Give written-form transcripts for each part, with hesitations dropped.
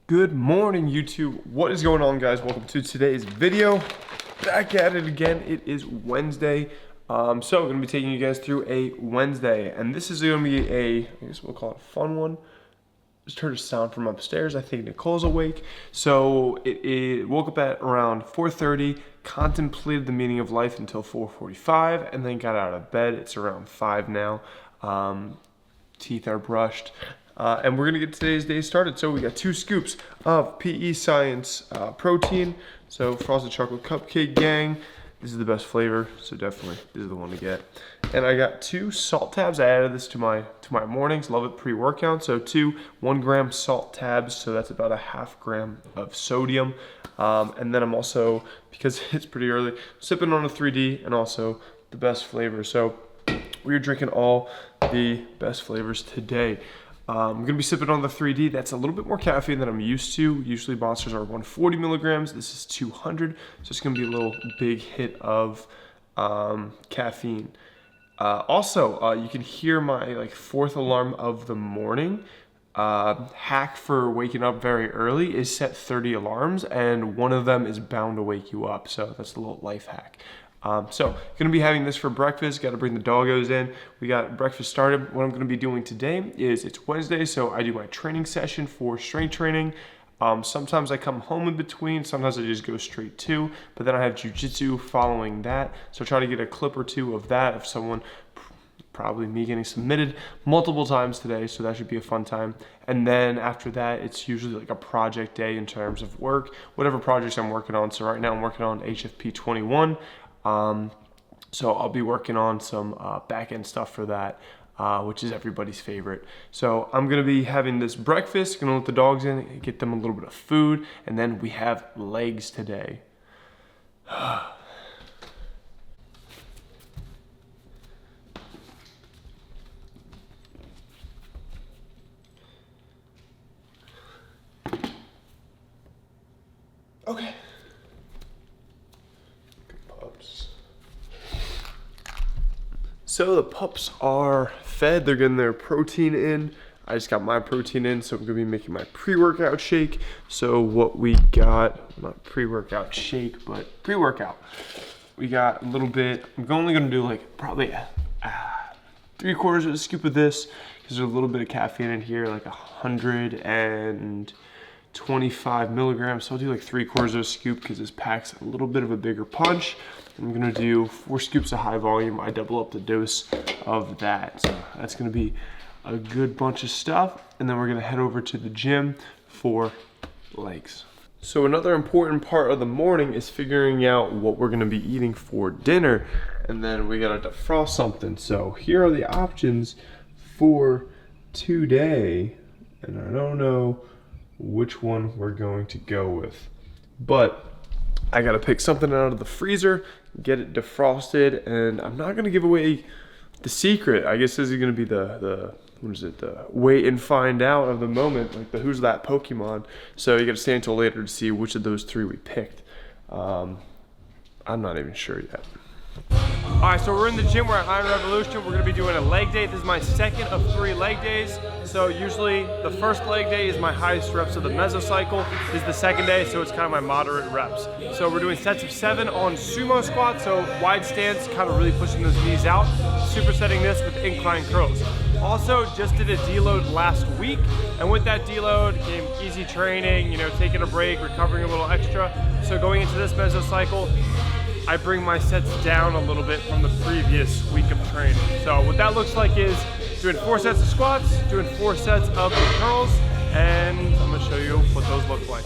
Good morning, YouTube. What is going on, guys? Welcome to today's video. Back at it again. It is Wednesday. So I'm going to be taking you guys through a Wednesday, and this is going to be I guess we'll call it a fun one. Just heard a sound from upstairs. I think Nicole's awake. So it woke up at around 4:30, contemplated the meaning of life until 4:45, and then got out of bed. It's around 5 now. Teeth are brushed. And we're gonna get today's day started. So we got 2 scoops of PE Science protein. So frosted chocolate cupcake gang. This is the best flavor, so definitely this is the one to get. And I got 2 salt tabs. I added this to my mornings. Love it pre-workout. So 2 1-gram salt tabs. So that's about a ½ gram of sodium. And then I'm also, because it's pretty early, sipping on a 3D and also the best flavor. So we're drinking all the best flavors today. I'm gonna be sipping on the 3D. That's a little bit more caffeine than I'm used to. Usually monsters are 140 milligrams. This is 200. So it's gonna be a little big hit of caffeine. Also, you can hear my 4th alarm of the morning. Hack for waking up very early is set 30 alarms, and one of them is bound to wake you up. So that's a little life hack. So gonna be having this for breakfast. Got to bring the doggos in. We got breakfast started. What I'm gonna be doing today is, it's Wednesday, so I do my training session for strength training. Sometimes I come home in between. Sometimes I just go straight to, but then I have Jiu Jitsu following that. So try to get a clip or 2 of that, of someone, probably me, getting submitted multiple times today. So that should be a fun time. And then after that, it's usually like a project day in terms of work, whatever projects I'm working on. So right now I'm working on HFP 21. So I'll be working on some back-end stuff for that, which is everybody's favorite. So I'm gonna be having this breakfast, gonna let the dogs in, get them a little bit of food, and then we have legs today. Okay. So the pups are fed, they're getting their protein in. I just got my protein in, so I'm gonna be making my pre-workout shake. So what we got, not pre-workout shake, but pre-workout. We got a little bit, I'm only gonna do probably 3/4 of a scoop of this, because there's a little bit of caffeine in here, 125 milligrams. So I'll do 3/4 of a scoop, because this packs a little bit of a bigger punch. I'm gonna do 4 scoops of high volume. I double up the dose of that. So that's gonna be a good bunch of stuff. And then we're gonna head over to the gym for legs. So another important part of the morning is figuring out what we're gonna be eating for dinner. And then we gotta defrost something. So here are the options for today. And I don't know which one we're going to go with, but I gotta pick something out of the freezer, get it defrosted, and I'm not gonna give away the secret. I guess this is gonna be the wait and find out of the moment, like the who's that Pokemon. So you gotta stay until later to see which of those 3 we picked. I'm not even sure yet. All right, so we're in the gym, we're at Iron Revolution. We're gonna be doing a leg day. This is my 2nd of 3 leg days. So usually the first leg day is my highest reps of the mesocycle. This is the 2nd day, so it's kind of my moderate reps. So we're doing sets of 7 on sumo squats, so wide stance, kind of really pushing those knees out. Supersetting this with incline curls. Also, just did a deload last week, and with that deload came easy training, taking a break, recovering a little extra. So going into this mesocycle, I bring my sets down a little bit from the previous week of training. So what that looks like is doing 4 sets of squats, doing 4 sets of curls, and I'm gonna show you what those look like.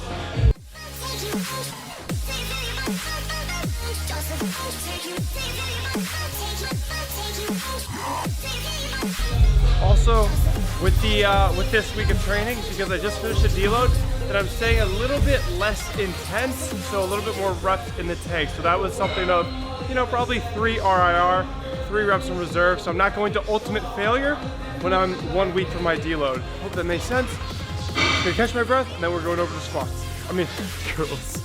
Also, with this week of training, because I just finished a deload, that I'm staying a little bit less intense, so a little bit more reps in the tank. So that was something of, probably 3 RIR, 3 reps in reserve. So I'm not going to ultimate failure when I'm 1 week from my deload. Hope that makes sense. I'm gonna catch my breath, and then we're going over to squats. Curls.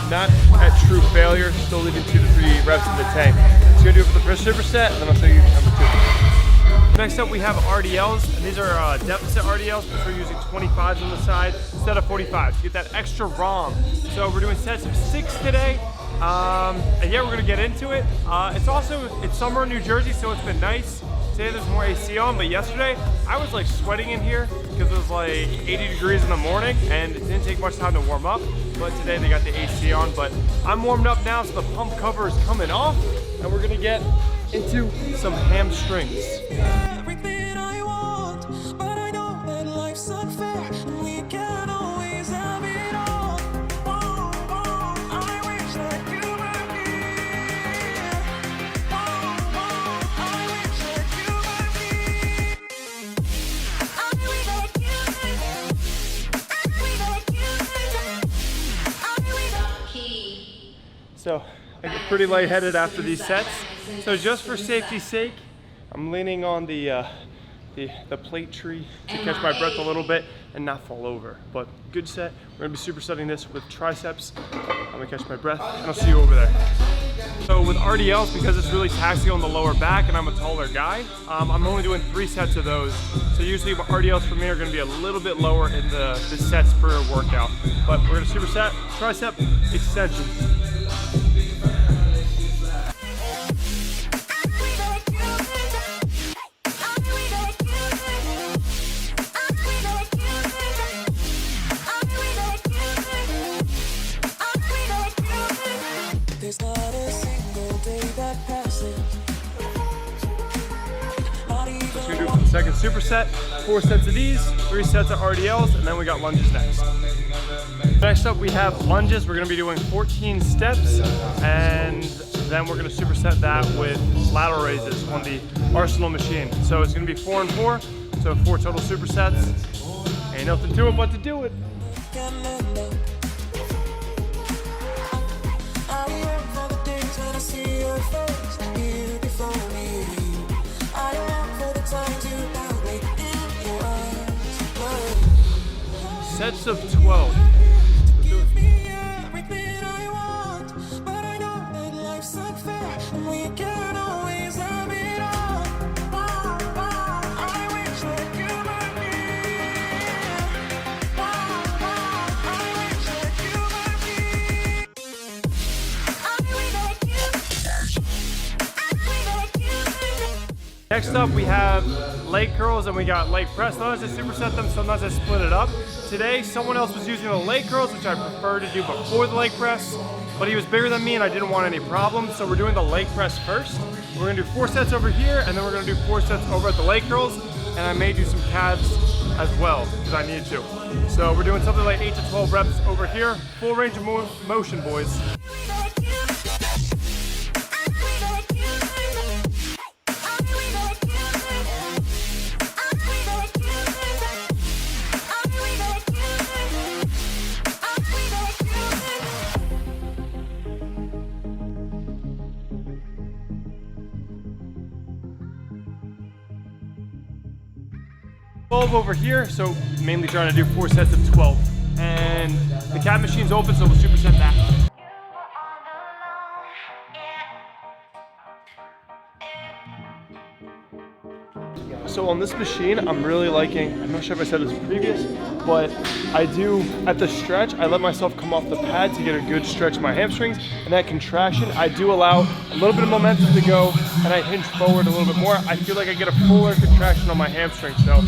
not at true failure, still leaving 2 to 3 reps in the tank. So gonna do it for the first superset, and then I'll show you number 2. Next up we have RDLs, and these are deficit RDLs, because we're using 25s on the side instead of 45s to get that extra ROM. So we're doing sets of 6 today. And yeah, we're gonna get into it. It's summer in New Jersey, so it's been nice. Today there's more AC on, but yesterday I was like sweating in here because it was like 80 degrees in the morning and it didn't take much time to warm up. But today they got the AC on, but I'm warmed up now, so the pump cover is coming off and we're gonna get into some hamstrings. Everything I want, but I know that life's unfair and we can't always have it all. I wish that you were here. I wish that you were here. I wish that you So I get pretty lightheaded after these sets. So just for safety's sake, I'm leaning on the plate tree to catch my breath a little bit and not fall over. But good set. We're gonna be supersetting this with triceps. I'm gonna catch my breath and I'll see you over there. So with RDLs, because it's really taxing on the lower back and I'm a taller guy, I'm only doing 3 sets of those. So usually RDLs for me are gonna be a little bit lower in the sets per workout. But we're gonna superset tricep extensions. There's not a single day that passes. Not even That's gonna do it for the second superset. 4 sets of these, 3 sets of RDLs, and then we got lunges next. Next up we have lunges. We're gonna be doing 14 steps, and then we're gonna superset that with lateral raises on the Arsenal machine. So it's gonna be 4 and 4, so 4 total supersets. Ain't nothing to it but to do it. can end up. I yearn for the days when I see your face, you before me. I yearn for the times you held me in your arms. Sets of 12. Give me everything I want, but I know that life's unfair and we can't always have it all. I wish that you were here. I wish that you were here. I wish that you. Next up we have leg curls and we got leg press. Sometimes I superset them, sometimes I split it up. Today someone else was using the leg curls, which I prefer to do before the leg press, but he was bigger than me and I didn't want any problems, so we're doing the leg press first. We're gonna do 4 sets over here and then we're gonna do 4 sets over at the leg curls, and I may do some calves as well because I need to. So we're doing something like 8 to 12 reps over here. Full range of motion, boys. Over here, so mainly trying to do 4 sets of 12, and the calf machine's open, so we'll superset that. So on this machine, I'm really liking, I'm not sure if I said this previous, but I do, at the stretch, I let myself come off the pad to get a good stretch in my hamstrings, and that contraction, I do allow a little bit of momentum to go, and I hinge forward a little bit more. I feel like I get a fuller contraction on my hamstring, so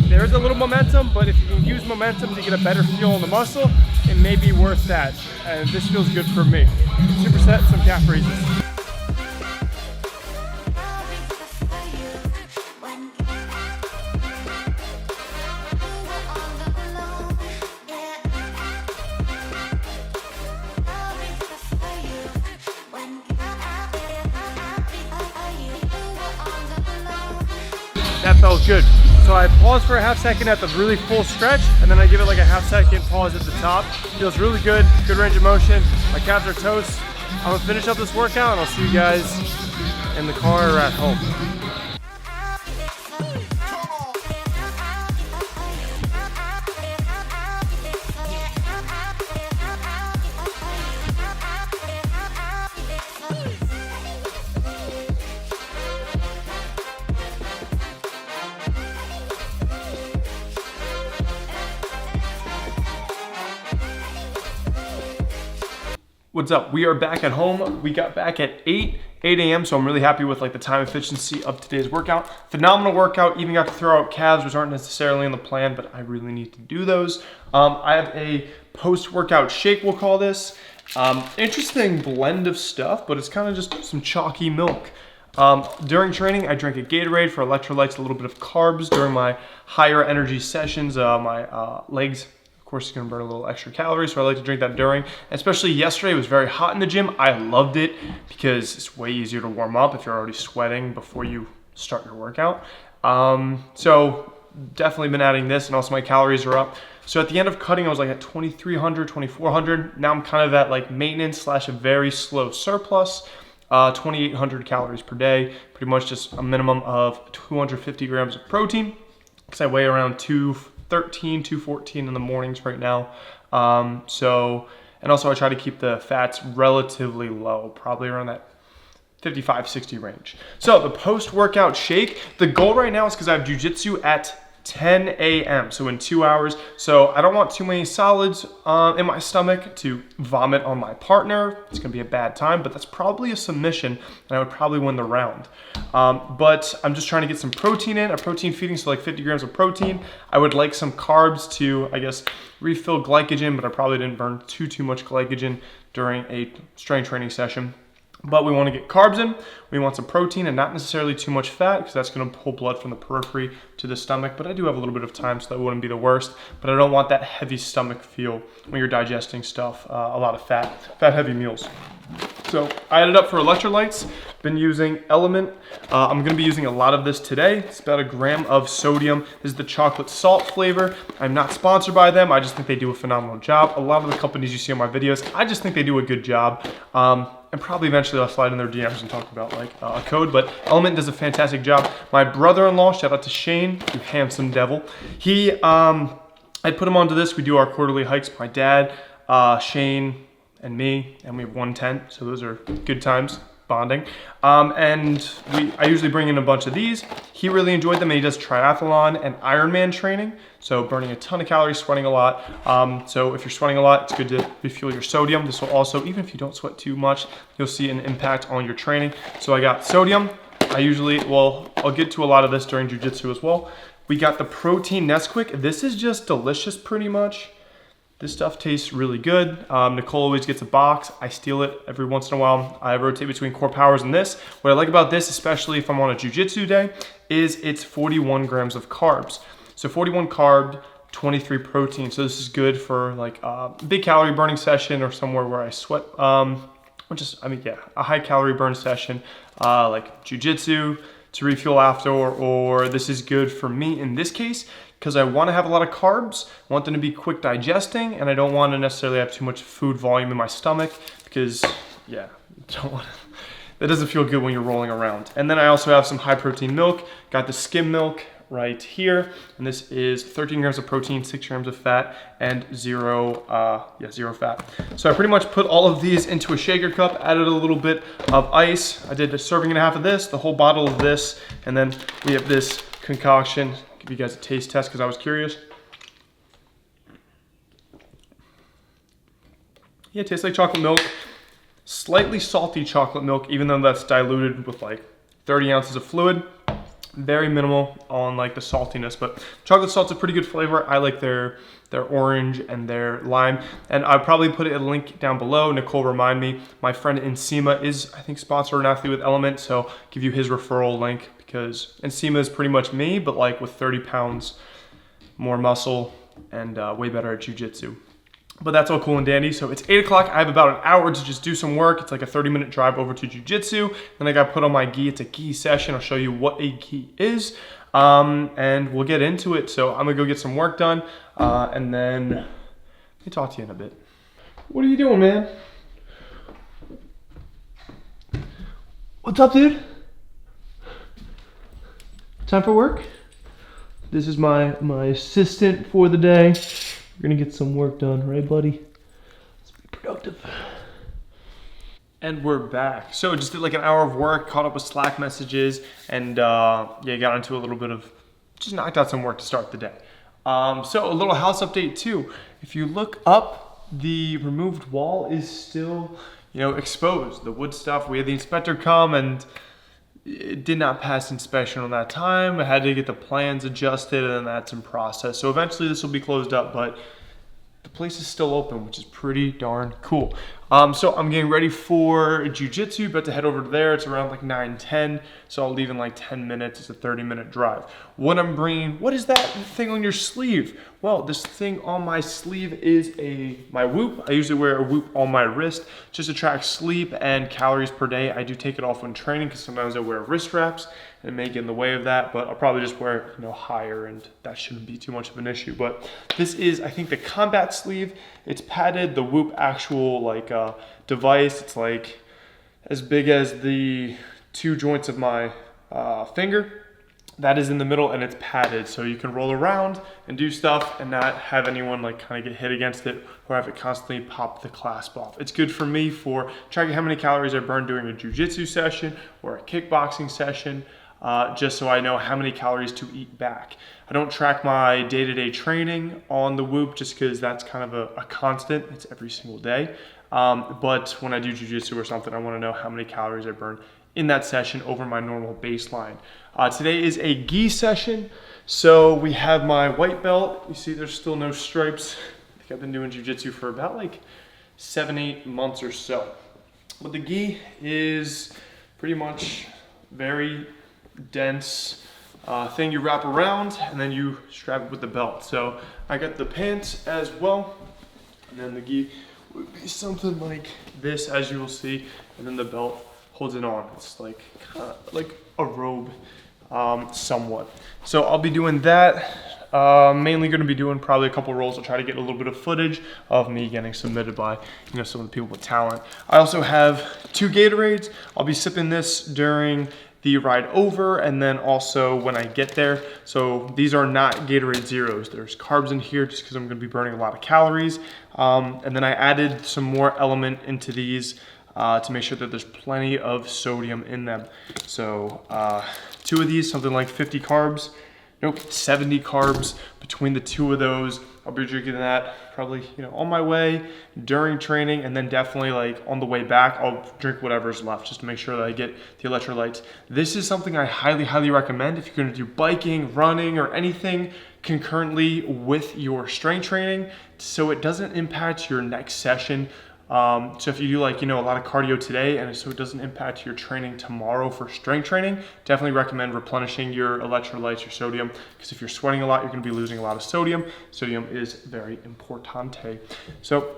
there is a little momentum, but if you can use momentum to get a better feel on the muscle, it may be worth that, and this feels good for me. Superset some calf raises. That felt good. So I pause for a half second at the really full stretch, and then I give it like a half second pause at the top. Feels really good, good range of motion. My calves are toast. I'm gonna finish up this workout and I'll see you guys in the car or at home. What's up? We are back at home. We got back at 8 a.m. So I'm really happy with like the time efficiency of today's workout. Phenomenal workout. Even got to throw out calves, which aren't necessarily in the plan, but I really need to do those. I have a post-workout shake, we'll call this. Interesting blend of stuff, but it's kind of just some chalky milk. During training, I drink a Gatorade for electrolytes, a little bit of carbs during my higher energy sessions. My legs, of course, is gonna burn a little extra calories, so I like to drink that during. Especially yesterday, it was very hot in the gym. I loved it because it's way easier to warm up if you're already sweating before you start your workout. So definitely been adding this, and also my calories are up. So at the end of cutting, I was like at 2,300, 2,400. Now I'm kind of at like maintenance slash a very slow surplus. 2,800 calories per day, pretty much just a minimum of 250 grams of protein, because I weigh around 213, 214 in the mornings right now. And also I try to keep the fats relatively low, probably around that 55, 60 range. So the post-workout shake, the goal right now is because I have Jiu Jitsu at 10 a.m. so in 2 hours. So I don't want too many solids in my stomach to vomit on my partner. It's gonna be a bad time, but that's probably a submission and I would probably win the round. But I'm just trying to get some protein in, a protein feeding, so like 50 grams of protein. I would like some carbs to, I guess, refill glycogen, but I probably didn't burn too much glycogen during a strength training session. But we want to get carbs in, we want some protein and not necessarily too much fat, because that's going to pull blood from the periphery to the stomach. But I do have a little bit of time, so that wouldn't be the worst. But I don't want that heavy stomach feel when you're digesting stuff, a lot of fat heavy meals. So I added up for electrolytes, been using Element. I'm gonna be using a lot of this today. It's about 1 gram of sodium. This is the chocolate salt flavor. I'm not sponsored by them. I just think they do a phenomenal job. A lot of the companies you see on my videos, I just think they do a good job. And probably eventually I'll slide in their DMs and talk about like a code, but Element does a fantastic job. My brother-in-law, shout out to Shane, you handsome devil. I put him onto this. We do our quarterly hikes. My dad, Shane, and me, and we have one tent, so those are good times, bonding. I usually bring in a bunch of these. He really enjoyed them, and he does triathlon and Ironman training, so burning a ton of calories, sweating a lot. So if you're sweating a lot, it's good to refuel your sodium. This will also, even if you don't sweat too much, you'll see an impact on your training. So I got sodium. I'll get to a lot of this during Jiu Jitsu as well. We got the protein Nesquik. This is just delicious pretty much. This stuff tastes really good. Nicole always gets a box. I steal it every once in a while. I rotate between Core Powers and this. What I like about this, especially if I'm on a jiu-jitsu day, is it's 41 grams of carbs. So 41 carb, 23 protein. So this is good for like a big calorie burning session or somewhere where I sweat. A high calorie burn session like jiu-jitsu to refuel after, or this is good for me in this case, because I want to have a lot of carbs, I want them to be quick digesting, and I don't want to necessarily have too much food volume in my stomach, because that doesn't feel good when you're rolling around. And then I also have some high protein milk, got the skim milk right here, and this is 13 grams of protein, 6 grams of fat, and zero fat. So I pretty much put all of these into a shaker cup, added a little bit of ice. I did a serving and a half of this, the whole bottle of this, and then we have this concoction. Give you guys a taste test because I was curious. Yeah, it tastes like chocolate milk. Slightly salty chocolate milk, even though that's diluted with like 30 ounces of fluid. Very minimal on like the saltiness, but chocolate salt's a pretty good flavor. I like their orange and their lime, and I'll probably put a link down below. Nicole, remind me. My friend Nsima is, I think, sponsored an athlete with Element, so I'll give you his referral link, because Nsima is pretty much me, but like with 30 pounds more muscle and way better at jiu-jitsu. But that's all cool and dandy. So it's 8 o'clock. I have about an hour to just do some work. It's like a 30-minute drive over to Jiu Jitsu. Then I got put on my gi. It's a gi session. I'll show you what a gi is. And we'll get into it. So I'm going to go get some work done. And then let me talk to you in a bit. What are you doing, man? What's up, dude? Time for work? This is my assistant for the day. We're gonna get some work done, right, buddy? Let's be productive. And we're back. So just did like an hour of work, caught up with Slack messages, and got into a little bit of, just knocked out some work to start the day. So a little house update too. If you look up the removed wall is still, you know, exposed. The wood stuff, we had the inspector come and it did not pass inspection on that time. I had to get the plans adjusted and then that's in process. So eventually this will be closed up, but the place is still open, which is pretty darn cool. So I'm getting ready for Jiu Jitsu, about to head over there. It's around like 9:10, so I'll leave in like 10 minutes. It's a 30-minute drive. What I'm bringing, what is that thing on your sleeve? Well, this thing on my sleeve is my Whoop. I usually wear a Whoop on my wrist just to track sleep and calories per day. I do take it off when training because sometimes I wear wrist straps and it may get in the way of that, but I'll probably just wear it, you know, higher and that shouldn't be too much of an issue. But this is, I think, the combat sleeve. It's padded. The Whoop actual like device, it's like as big as the 2 joints of my finger. That is in the middle and it's padded, so you can roll around and do stuff and not have anyone like kind of get hit against it or have it constantly pop the clasp off. It's good for me for tracking how many calories I burn during a jiu-jitsu session or a kickboxing session, just so I know how many calories to eat back. I don't track my day-to-day training on the Whoop just because that's kind of a constant. It's every single day. But when I do jiu-jitsu or something, I want to know how many calories I burn in that session over my normal baseline. Today is a gi session. So we have my white belt. You see there's still no stripes. I think I've been doing jiu-jitsu for about like 7-8 months or so. But the gi is pretty much very dense thing you wrap around and then you strap it with the belt. So I got the pants as well, and then the gi would be something like this, as you will see, and then the belt holds it on. It's like kind of like a robe, somewhat. So I'll be doing that. Mainly going to be doing probably a couple rolls. I'll try to get a little bit of footage of me getting submitted by, you know, some of the people with talent. I also have 2 Gatorades. I'll be sipping this during the ride over and then also when I get there. So these are not Gatorade Zeros. There's carbs in here just because I'm going to be burning a lot of calories. And then I added some more element into these to make sure that there's plenty of sodium in them. So 2 of these, something like 50 carbs. Nope, 70 carbs between the 2 of those. I'll be drinking that probably, you know, on my way, during training, and then definitely like on the way back, I'll drink whatever's left just to make sure that I get the electrolytes. This is something I highly, highly recommend if you're gonna do biking, running, or anything concurrently with your strength training, so it doesn't impact your next session. So if you do like, you know, a lot of cardio today and so it doesn't impact your training tomorrow for strength training, definitely recommend replenishing your electrolytes, your sodium, because if you're sweating a lot, you're going to be losing a lot of sodium. Sodium is very importante. So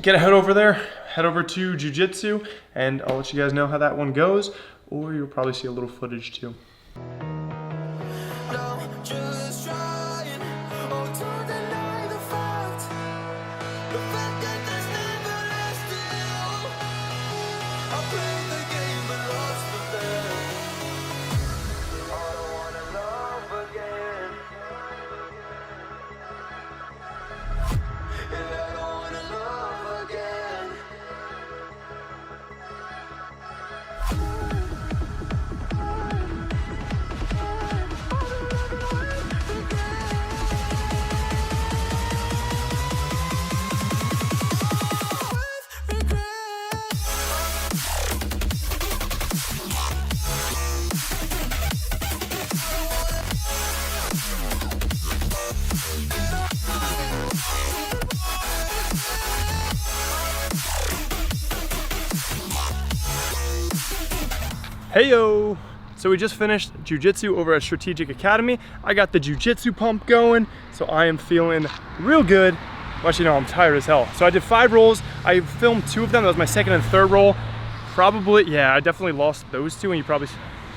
get a head over there, head over to Jiu Jitsu, and I'll let you guys know how that one goes, or you'll probably see a little footage too. No, just trying. Oh, don't deny the fact. The fact that there's never less to you. I played the game but lost the bet. I don't wanna love again. Yeah, I don't wanna love again. Heyo! So we just finished Jiu Jitsu over at Strategic Academy. I got the Jiu Jitsu pump going, so I am feeling real good. Well, actually, no, I'm tired as hell. So I did 5 rolls. I filmed 2 of them. That was my second and third roll. Probably, yeah, I definitely lost those 2, and you probably,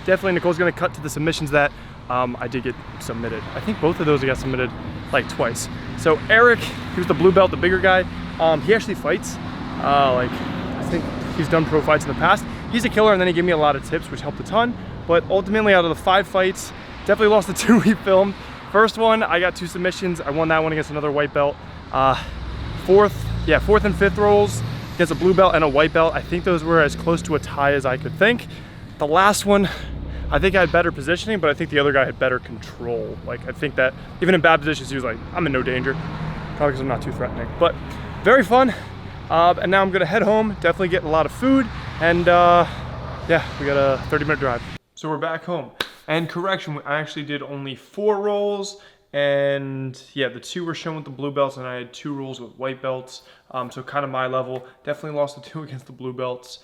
definitely Nicole's gonna cut to the submissions that I did get submitted. I think both of those I got submitted like twice. So Eric, he was the blue belt, the bigger guy. He actually fights. Like, I think he's done pro fights in the past. He's a killer, and then he gave me a lot of tips, which helped a ton. But ultimately, out of the 5 fights, definitely lost the 2 we filmed. First one, I got 2 submissions. I won that one against another white belt. Fourth and fifth rolls against a blue belt and a white belt. I think those were as close to a tie as I could think. The last one, I think I had better positioning, but I think the other guy had better control. Like, I think that even in bad positions, he was like, I'm in no danger. Probably because I'm not too threatening. But very fun. And now I'm gonna head home, definitely get a lot of food, and yeah, we got a 30-minute drive. So we're back home. And correction, I actually did only 4 rolls, and yeah, the 2 were shown with the blue belts, and I had 2 rolls with white belts. So kind of my level. Definitely lost the 2 against the blue belts.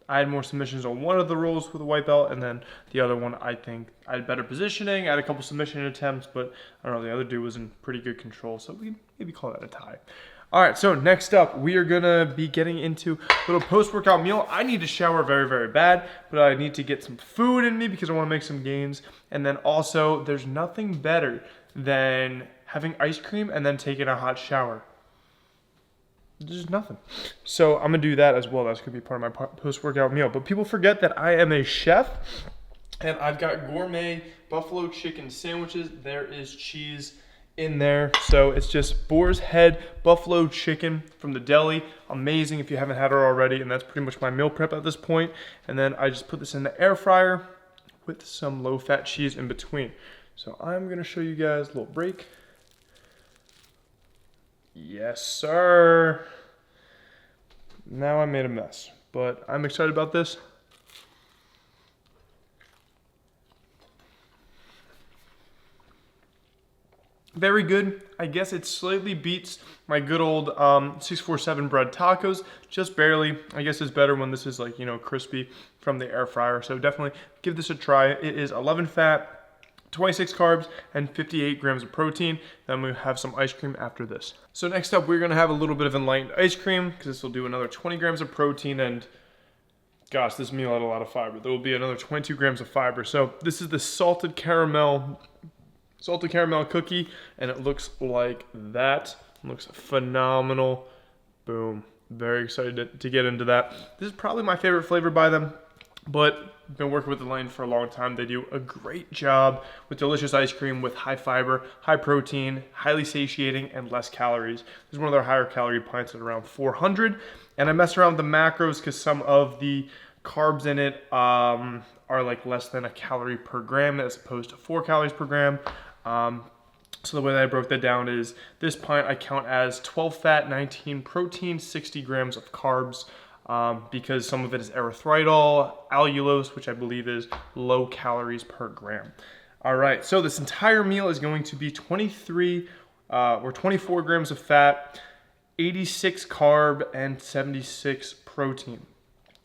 I had more submissions on one of the rolls with a white belt, and then the other one, I think I had better positioning. I had a couple submission attempts, but I don't know, the other dude was in pretty good control, so we maybe call that a tie. All right, so next up, we are gonna be getting into a little post-workout meal. I need to shower very, very bad, but I need to get some food in me because I wanna make some gains. And then also, there's nothing better than having ice cream and then taking a hot shower. There's nothing. So I'm gonna do that as well. That's gonna be part of my post-workout meal. But people forget that I am a chef, and I've got gourmet buffalo chicken sandwiches. There is cheese in there. So it's just boar's head buffalo chicken from the deli. Amazing if you haven't had it already. And that's pretty much my meal prep at this point. And then I just put this in the air fryer with some low-fat cheese in between. So I'm gonna show you guys a little break. Yes, sir. Now I made a mess, but I'm excited about this. Very good. I guess it slightly beats my good old 647 bread tacos, just barely. I guess it's better when this is like, you know, crispy from the air fryer. So definitely give this a try. It is 11 fat, 26 carbs, and 58 grams of protein. Then we have some ice cream after this. So next up, we're gonna have a little bit of enlightened ice cream because this will do another 20 grams of protein, and gosh, this meal had a lot of fiber. There will be another 22 grams of fiber. So this is the salted caramel cookie, and it looks like that. It looks phenomenal. Boom. Very excited to get into that. This is probably my favorite flavor by them, but I've been working with the line for a long time. They do a great job with delicious ice cream with high fiber, high protein, highly satiating, and less calories. This is one of their higher calorie pints at around 400. And I mess around with the macros because some of the carbs in it are like less than a calorie per gram as opposed to 4 calories per gram. So the way that I broke that down is this pint I count as 12 fat, 19 protein, 60 grams of carbs. Because some of it is erythritol, allulose, which I believe is low calories per gram. All right, so this entire meal is going to be 24 grams of fat, 86 carb, and 76 protein.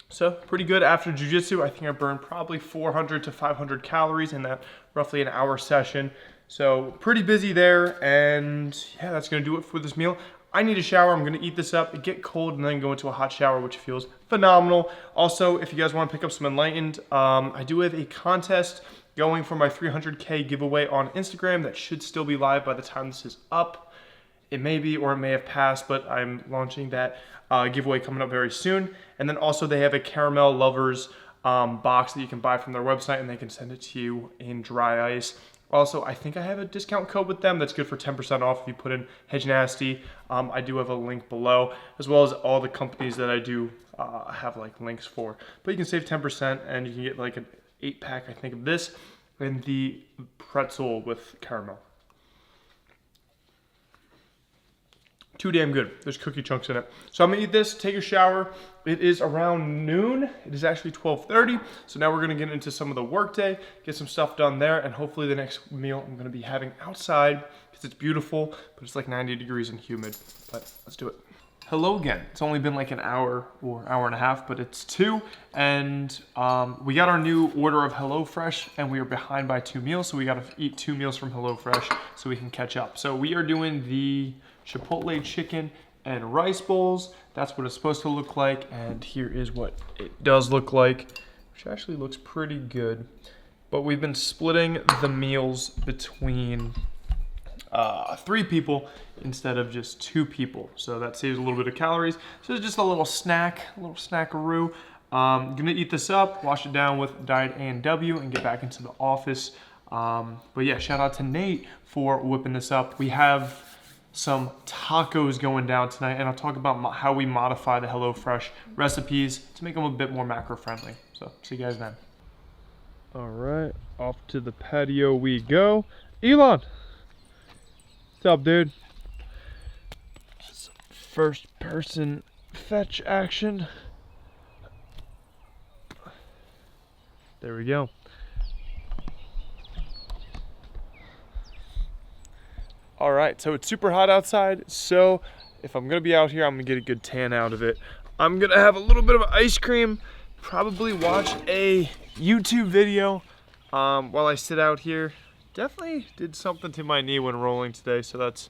So pretty good. After Jiu Jitsu, I think I burned probably 400 to 500 calories in that roughly an hour session. So pretty busy there, and yeah, that's gonna do it for this meal. I need a shower. I'm gonna eat this up, get cold, and then go into a hot shower, which feels phenomenal. Also, if you guys wanna pick up some Enlightened, I do have a contest going for my 300K giveaway on Instagram that should still be live by the time this is up. It may be, or it may have passed, but I'm launching that giveaway coming up very soon. And then also they have a Caramel Lovers box that you can buy from their website, and they can send it to you in dry ice. Also, I think I have a discount code with them that's good for 10% off if you put in Hejnasty. I do have a link below, as well as all the companies that I do have like links for. But you can save 10%, and you can get like an 8-pack, I think, of this, and the pretzel with caramel. Too damn good. There's cookie chunks in it. So I'm gonna eat this, take a shower. It is around noon. It is actually 12:30. So now we're gonna get into some of the work day, get some stuff done there, and hopefully the next meal I'm gonna be having outside because it's beautiful, but it's like 90 degrees and humid. But let's do it. Hello again. It's only been like an hour or hour and a half, but it's 2, and we got our new order of HelloFresh, and we are behind by 2 meals, so we gotta eat 2 meals from HelloFresh so we can catch up. So we are doing the Chipotle chicken and rice bowls. That's what it's supposed to look like, and here is what it does look like, which actually looks pretty good. But we've been splitting the meals between 3 people instead of just 2 people, so that saves a little bit of calories. So it's just a little snack, a little snackaroo. Gonna eat this up, wash it down with Diet A&W, and get back into the office. But yeah, shout out to Nate for whipping this up. We have some tacos going down tonight, and I'll talk about how we modify the HelloFresh recipes to make them a bit more macro friendly. So see you guys then. All right, off to the patio we go. Elon, what's up, dude? first person fetch action. There we go. All right, so it's super hot outside, so if I'm gonna be out here, I'm gonna get a good tan out of it. I'm gonna have a little bit of ice cream, probably watch a YouTube video while I sit out here. Definitely did something to my knee when rolling today, so that's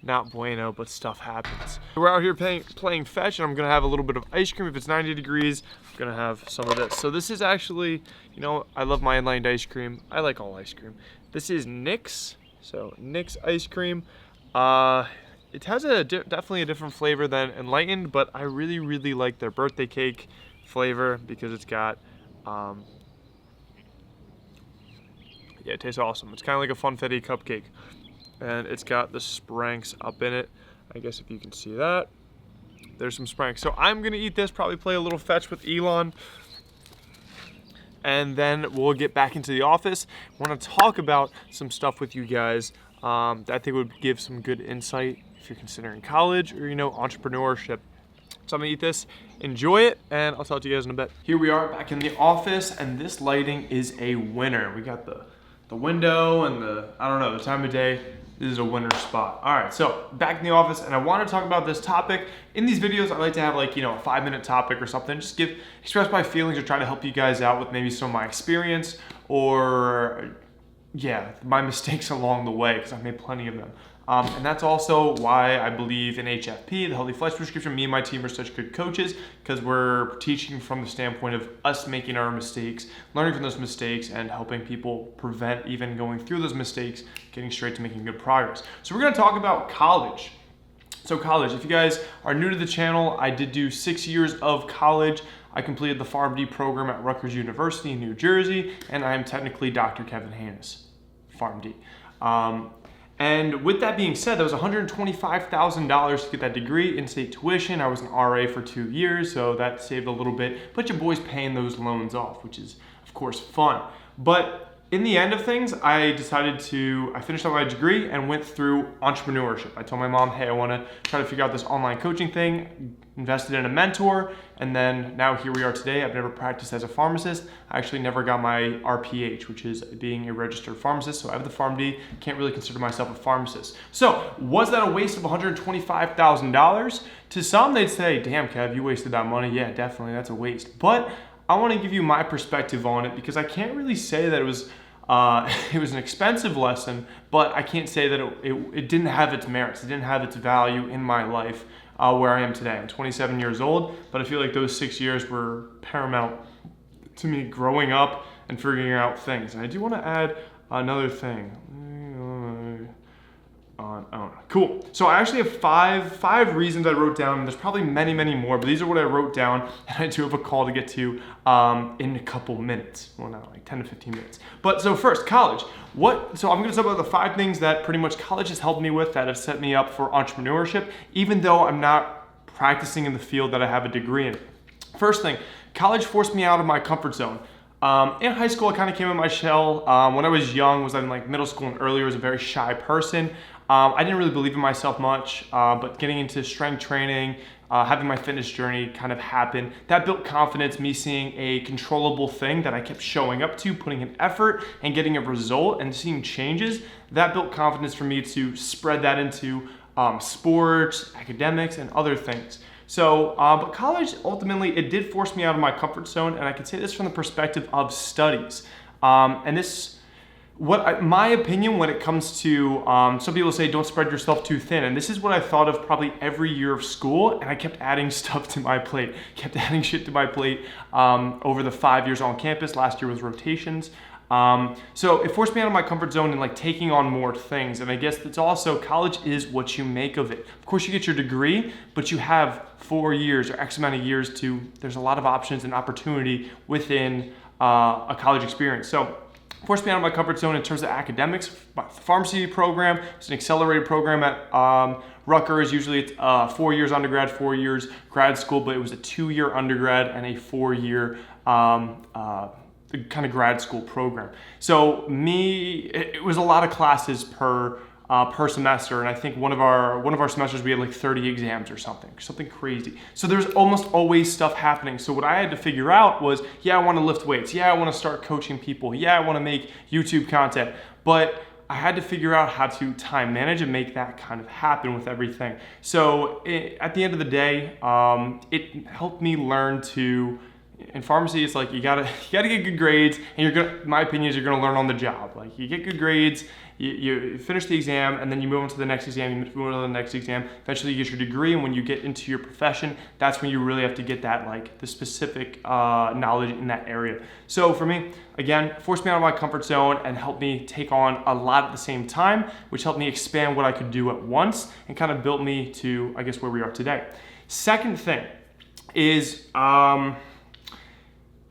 not bueno, but stuff happens. We're out here playing fetch, and I'm gonna have a little bit of ice cream. If it's 90 degrees, I'm gonna have some of this. So this is actually, you know, I love my inlined ice cream. I like all ice cream. This is Nick's, so Nick's ice cream. It has definitely a different flavor than Enlightened, but I really, really like their birthday cake flavor because it's got, yeah, it tastes awesome. It's kind of like a funfetti cupcake. And it's got the spranks up in it. I guess if you can see that. There's some spranks. So I'm gonna eat this, probably play a little fetch with Elon. And then we'll get back into the office. I wanna talk about some stuff with you guys that I think would give some good insight if you're considering college or, you know, entrepreneurship. So I'm gonna eat this, enjoy it, and I'll talk to you guys in a bit. Here we are back in the office, and this lighting is a winner. We got the window and I don't know, the time of day. This is a winner spot. All right, so back in the office, and I want to talk about this topic. In these videos, I like to have like, you know, a 5-minute topic or something. Just express my feelings or try to help you guys out with maybe some of my experience or, yeah, my mistakes along the way, because I've made plenty of them. And that's also why I believe in HFP, the Healthy Flex Prescription. Me and my team are such good coaches because we're teaching from the standpoint of us making our mistakes, learning from those mistakes, and helping people prevent even going through those mistakes, getting straight to making good progress. So we're gonna talk about college. So college, if you guys are new to the channel, I did do 6 years of college. I completed the PharmD program at Rutgers University in New Jersey, and I am technically Dr. Kevin Hejnasty, PharmD. And with that being said, that was $125,000 to get that degree, in-state tuition. I was an RA for 2 years, so that saved a little bit. But your boy's paying those loans off, which is, of course, fun. But in the end of things, I finished up my degree and went through entrepreneurship. I told my mom, hey, I wanna try to figure out this online coaching thing, invested in a mentor, and then now here we are today. I've never practiced as a pharmacist. I actually never got my RPH, which is being a registered pharmacist. So I have the PharmD, can't really consider myself a pharmacist. So was that a waste of $125,000? To some, they'd say, damn, Kev, you wasted that money. Yeah, definitely, that's a waste. But I wanna give you my perspective on it because I can't really say that it was an expensive lesson, but I can't say that it didn't have its merits. It didn't have its value in my life where I am today. I'm 27 years old, but I feel like those 6 years were paramount to me growing up and figuring out things. And I do want to add another thing. Cool. So I actually have five reasons I wrote down. There's probably many, many more, but these are what I wrote down, and I do have a call to get to in a couple minutes. Well, not like 10 to 15 minutes. But so first, college. So I'm going to talk about the 5 things that pretty much college has helped me with that have set me up for entrepreneurship, even though I'm not practicing in the field that I have a degree in. First thing, college forced me out of my comfort zone. In high school, I kind of came in my shell. When I was young, was in like middle school and earlier, was a very shy person. I didn't really believe in myself much, but getting into strength training, having my fitness journey kind of happen, that built confidence, me seeing a controllable thing that I kept showing up to, putting in effort and getting a result and seeing changes. That built confidence for me to spread that into sports, academics, and other things. So, but college, ultimately, it did force me out of my comfort zone, and I can say this from the perspective of studies. And this, my opinion when it comes to, some people say don't spread yourself too thin, and this is what I thought of probably every year of school, and I kept adding stuff to my plate, kept adding shit to my plate over the 5 years on campus. Last year was rotations. So it forced me out of my comfort zone and like taking on more things. And I guess it's also, college is what you make of it. Of course you get your degree, but you have 4 years or X amount of years there's a lot of options and opportunity within a college experience. So it forced me out of my comfort zone in terms of academics. My pharmacy program, it's an accelerated program at Rutgers. Usually it's 4 years undergrad, 4 years grad school, but it was a 2-year undergrad and a 4-year kind of grad school program. So it was a lot of classes per per semester, and I think one of our semesters we had like 30 exams or something crazy. So there's almost always stuff happening. So what I had to figure out was, yeah, I want to lift weights, yeah, I want to start coaching people, yeah, I want to make YouTube content, but I had to figure out how to time manage and make that kind of happen with everything. So at the end of the day, it helped me learn to. In pharmacy, it's like you gotta get good grades, and my opinion is you're gonna learn on the job. Like you get good grades, you finish the exam, and then you move on to the next exam, you move on to the next exam. Eventually, you get your degree, and when you get into your profession, that's when you really have to get that like the specific knowledge in that area. So for me, again, forced me out of my comfort zone and helped me take on a lot at the same time, which helped me expand what I could do at once and kind of built me to, I guess, where we are today. Second thing is.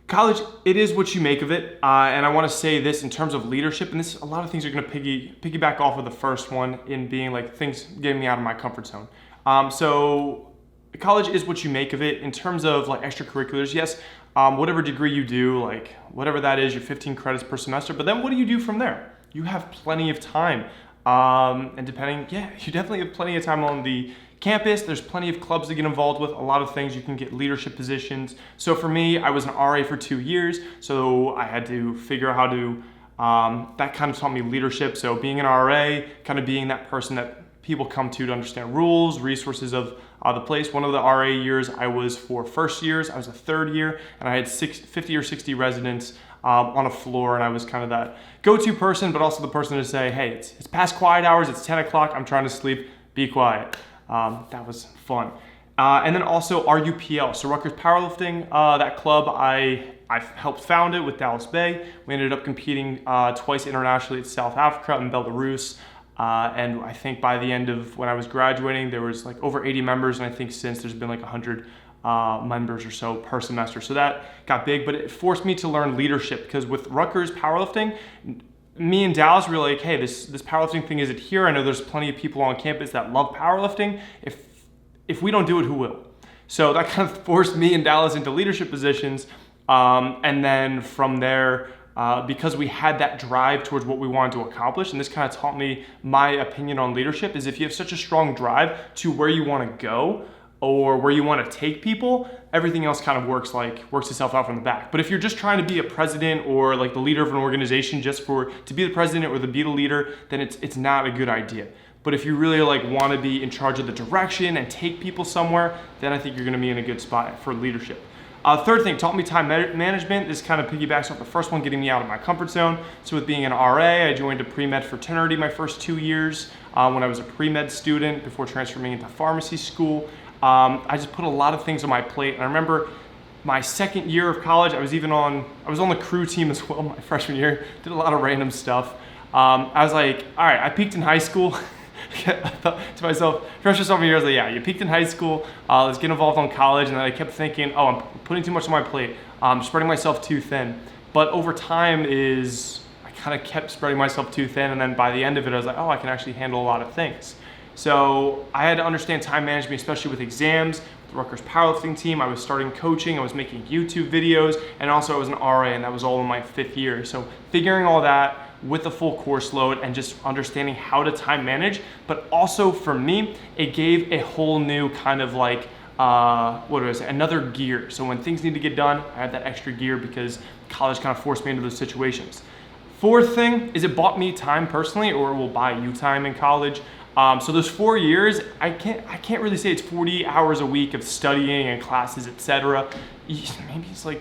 College, it is what you make of it, and I want to say this in terms of leadership, and a lot of things are going to piggyback off of the first one in being like things getting me out of my comfort zone. So college is what you make of it in terms of like extracurriculars. Yes, whatever degree you do, like whatever that is, your 15 credits per semester, but then what do you do from there? You have plenty of time, and you definitely have plenty of time on the campus. There's plenty of clubs to get involved with, a lot of things. You can get leadership positions. So for me, I was an RA for 2 years, so I had to figure out how to, that kind of taught me leadership. So being an RA, kind of being that person that people come to understand rules, resources of the place. One of the RA years I was for first years, I was a third year, and I had 50 or 60 residents on a floor, and I was kind of that go-to person, but also the person to say, hey, it's past quiet hours, it's 10 o'clock, I'm trying to sleep, be quiet. That was fun. And then also RUPL, so Rutgers Powerlifting, that club, I helped found it with Dallas Bay. We ended up competing twice internationally at South Africa and Belarus. And I think by the end of when I was graduating, there was like over 80 members, and I think since there's been like 100 members or so per semester. So that got big, but it forced me to learn leadership, because with Rutgers Powerlifting, me and Dallas were like, hey, this powerlifting thing isn't here. I know there's plenty of people on campus that love powerlifting. If we don't do it, who will? So that kind of forced me and Dallas into leadership positions. And then from there, because we had that drive towards what we wanted to accomplish, and this kind of taught me my opinion on leadership, is if you have such a strong drive to where you want to go or where you want to take people, everything else kind of works itself out from the back. But if you're just trying to be a president or like the leader of an organization just to be the president or to be the leader, then it's not a good idea. But if you really like want to be in charge of the direction and take people somewhere, then I think you're going to be in a good spot for leadership. Third thing, taught me time management. This kind of piggybacks off the first one, getting me out of my comfort zone. So with being an RA, I joined a pre-med fraternity my first 2 years when I was a pre-med student before transferring into pharmacy school. I just put a lot of things on my plate, and I remember my second year of college, I was on the crew team as well my freshman year, did a lot of random stuff. I was like, all right, I peaked in high school. I thought to myself, freshman sophomore year, I was like, yeah, you peaked in high school, let's get involved on college. And then I kept thinking, oh, I'm putting too much on my plate, I'm spreading myself too thin. But over time I kind of kept spreading myself too thin, and then by the end of it, I was like, oh, I can actually handle a lot of things. So I had to understand time management, especially with exams. With the Rutgers Powerlifting team, I was starting coaching, I was making YouTube videos, and also I was an RA, and that was all in my 5th year. So figuring all that with the full course load and just understanding how to time manage, but also for me, it gave a whole new kind of like, another gear. So when things need to get done, I had that extra gear because college kind of forced me into those situations. Fourth thing is it bought me time personally, or it will buy you time in college. So those 4 years, I can't really say it's 40 hours a week of studying and classes, etc. Maybe it's like,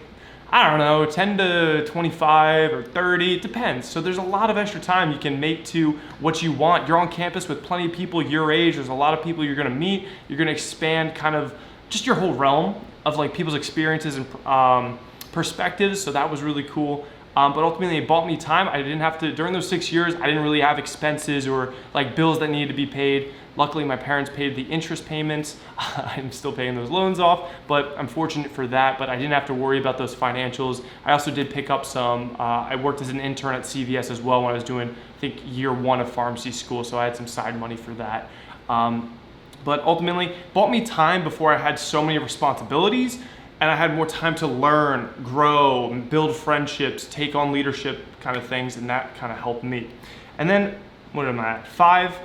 I don't know, 10 to 25 or 30, it depends. So there's a lot of extra time you can make to what you want. You're on campus with plenty of people your age. There's a lot of people you're gonna meet. You're gonna expand kind of just your whole realm of like people's experiences and perspectives. So that was really cool. But ultimately it bought me time. I didn't have to, during those 6 years, I didn't really have expenses or like bills that needed to be paid. Luckily, my parents paid the interest payments. I'm still paying those loans off, but I'm fortunate for that, but I didn't have to worry about those financials. I also did pick up some, I worked as an intern at CVS as well when I was doing, I think, year 1 of pharmacy school, so I had some side money for that. But ultimately, bought me time before I had so many responsibilities, and I had more time to learn, grow, build friendships, take on leadership kind of things, and that kind of helped me. And then what am I at? 5,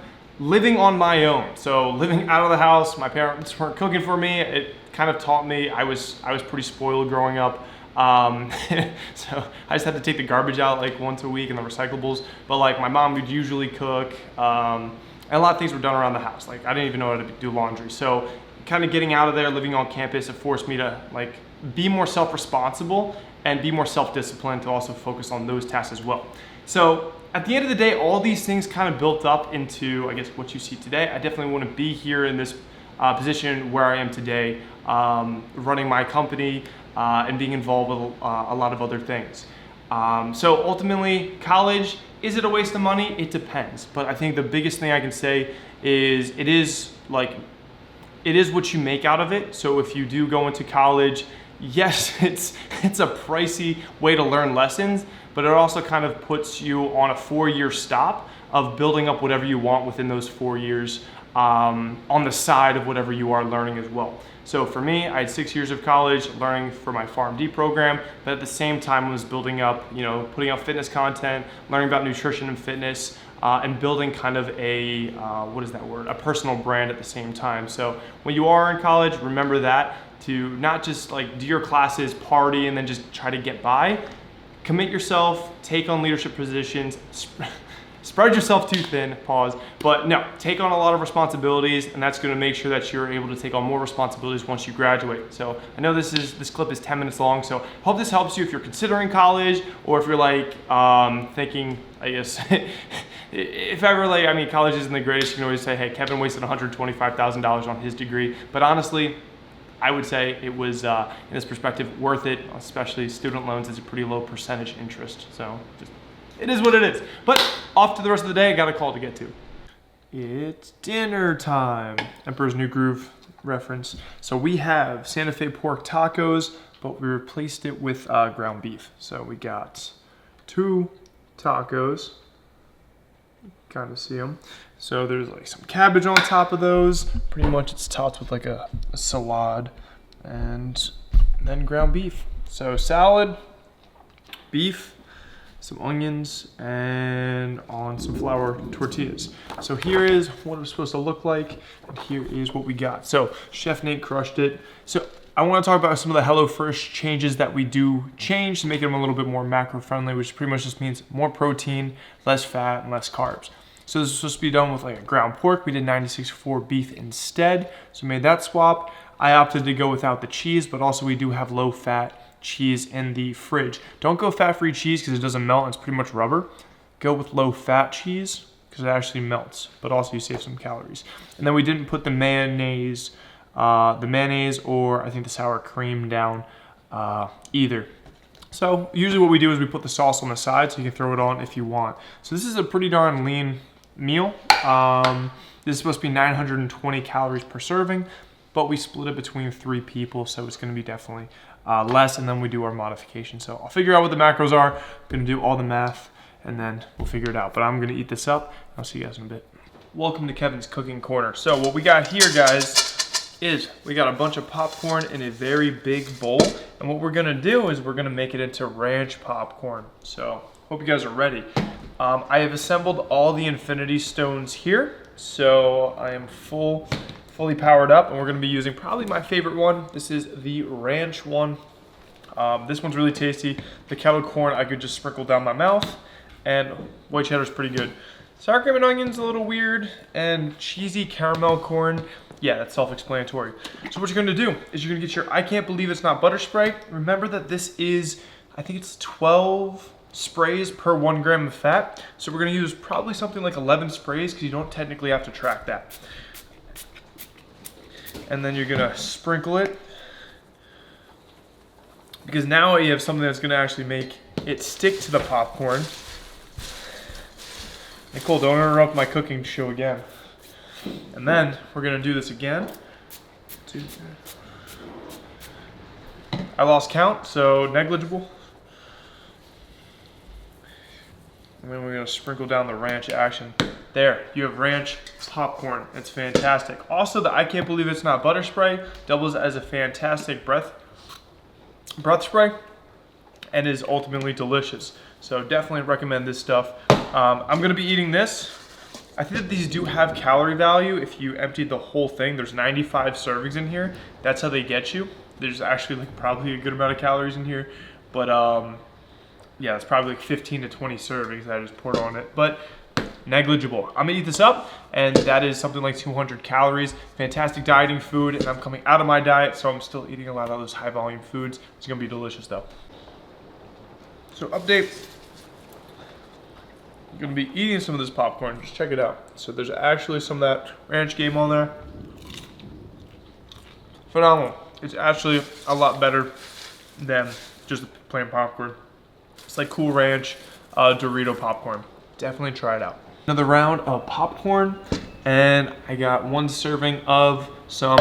living on my own. So living out of the house, my parents weren't cooking for me. It kind of taught me, I was pretty spoiled growing up. So I just had to take the garbage out like once a week and the recyclables. But like my mom would usually cook, and a lot of things were done around the house. Like I didn't even know how to do laundry. So kind of getting out of there, living on campus, it forced me to like be more self-responsible and be more self-disciplined to also focus on those tasks as well. So at the end of the day, all these things kind of built up into, I guess, what you see today. I definitely want to be here in this position where I am today, running my company and being involved with a lot of other things. So ultimately, college, is it a waste of money? It depends. But I think the biggest thing I can say is it is what you make out of it. So if you do go into college, yes, it's a pricey way to learn lessons, but it also kind of puts you on a 4-year stop of building up whatever you want within those 4 years on the side of whatever you are learning as well. So for me, I had 6 years of college learning for my PharmD program, but at the same time I was building up, putting out fitness content, learning about nutrition and fitness, and building kind of a, a personal brand at the same time. So when you are in college, remember that, to not just like do your classes, party, and then just try to get by. Commit yourself, take on leadership positions, spread yourself too thin, pause, but no, take on a lot of responsibilities, and that's gonna make sure that you're able to take on more responsibilities once you graduate. So I know this clip is 10 minutes long, so hope this helps you if you're considering college, or if you're like thinking, I guess, if ever like, college isn't the greatest, you can always say, hey, Kevin wasted $125,000 on his degree, but honestly, I would say it was, in this perspective, worth it, especially student loans is a pretty low percentage interest. So it is what it is. But off to the rest of the day, I got a call to get to. It's dinner time. Emperor's New Groove reference. So we have Santa Fe pork tacos, but we replaced it with ground beef. So we got 2 tacos. Kind of see them. So there's like some cabbage on top of those. Pretty much it's topped with like a salad and then ground beef. So salad, beef, some onions, and on some flour tortillas. So here is what it's supposed to look like, and here is what we got. So Chef Nate crushed it. So I want to talk about some of the HelloFresh changes that we do change to make them a little bit more macro friendly, which pretty much just means more protein, less fat, and less carbs. So this is supposed to be done with like a ground pork. We did 96.4 beef instead. So we made that swap. I opted to go without the cheese, but also we do have low fat cheese in the fridge. Don't go fat-free cheese because it doesn't melt. It's pretty much rubber. Go with low fat cheese because it actually melts, but also you save some calories. And then we didn't put the mayonnaise or I think the sour cream down either. So usually what we do is we put the sauce on the side so you can throw it on if you want. So this is a pretty darn lean meal. This is supposed to be 920 calories per serving, but we split it between 3 people, so it's gonna be definitely less, and then we do our modification. So I'll figure out what the macros are, I'm gonna do all the math, and then we'll figure it out. But I'm gonna eat this up. I'll see you guys in a bit. Welcome to Kevin's Cooking Corner. So what we got here, guys, is we got a bunch of popcorn in a very big bowl, and what we're gonna do is we're gonna make it into ranch popcorn. So hope you guys are ready. I have assembled all the infinity stones here, so I am fully powered up, and we're gonna be using probably my favorite one. This is the ranch one. This one's really tasty. The kettle corn I could just sprinkle down my mouth, and white cheddar's pretty good. Sour cream and onion's a little weird, and cheesy caramel corn, yeah, that's self-explanatory. So what you're gonna do is you're gonna get your I can't believe it's not butter spray. Remember that this is, I think it's 12 sprays per 1 gram of fat. So we're gonna use probably something like 11 sprays because you don't technically have to track that. And then you're gonna sprinkle it, because now you have something that's gonna actually make it stick to the popcorn. Nicole, don't interrupt my cooking show again. And then we're gonna do this again. 2, 3. I lost count, so negligible. And then we're gonna sprinkle down the ranch action. There, you have ranch popcorn. It's fantastic. Also, the I can't believe it's not butter spray doubles as a fantastic breath spray and is ultimately delicious. So definitely recommend this stuff. I'm gonna be eating this I think that these do have calorie value. If you emptied the whole thing, there's 95 servings in here. That's how they get you. There's actually like probably a good amount of calories in here, but yeah, it's probably like 15 to 20 servings that I just poured on it, but negligible. I'm gonna eat this up, and that is something like 200 calories. Fantastic dieting food, and I'm coming out of my diet, so I'm still eating a lot of those high volume foods. It's gonna be delicious though. So update, I'm gonna be eating some of this popcorn. Just check it out. So there's actually some of that ranch game on there. Phenomenal. It's actually a lot better than just plain popcorn. It's like Cool Ranch Dorito popcorn. Definitely try it out. Another round of popcorn, and I got one serving of some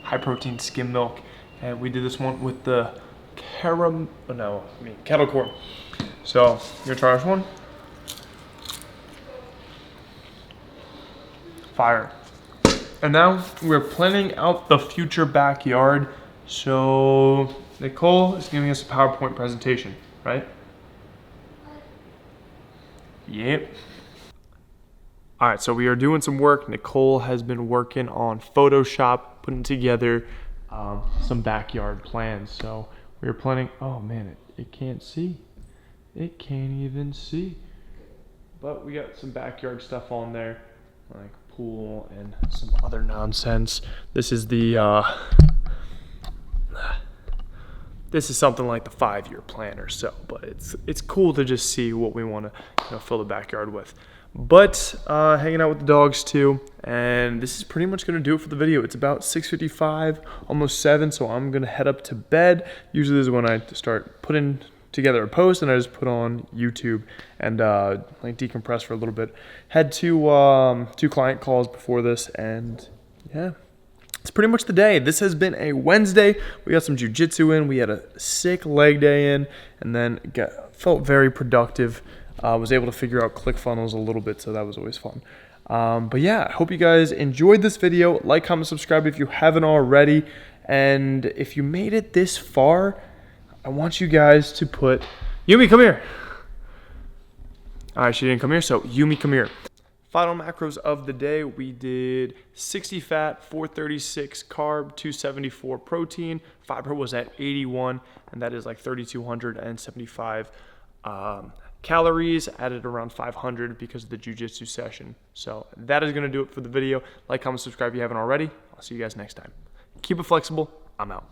high protein skim milk. And we did this one with the kettle corn. So, I'm gonna try this one. Fire. And now we're planning out the future backyard. So Nicole is giving us a PowerPoint presentation, right? Yep. All right, so we are doing some work. Nicole has been working on Photoshop, putting together some backyard plans. So we were planning, oh man, it can't see. It can't even see. But we got some backyard stuff on there, like pool and some other nonsense. This is the this is something like the 5-year plan or so, but it's cool to just see what we want to fill the backyard with. But hanging out with the dogs too, and this is pretty much gonna do it for the video. It's about 6:55, almost 7, so I'm gonna head up to bed. Usually this is when I start putting together a post, and I just put on YouTube and like decompress for a little bit. Had two client calls before this, and yeah, it's pretty much the day. This has been a Wednesday. We got some jiu-jitsu in. We had a sick leg day in, and then felt very productive. Was able to figure out ClickFunnels a little bit, so that was always fun. But yeah, I hope you guys enjoyed this video. Like, comment, subscribe if you haven't already. And if you made it this far, I want you guys to put, Yumi, come here. All right, she didn't come here, so Yumi, come here. Final macros of the day, we did 60 fat, 436 carb, 274 protein. Fiber was at 81, and that is like 3,275 calories, added around 500 because of the jiu-jitsu session. So that is gonna do it for the video. Like, comment, subscribe if you haven't already. I'll see you guys next time. Keep it flexible. I'm out.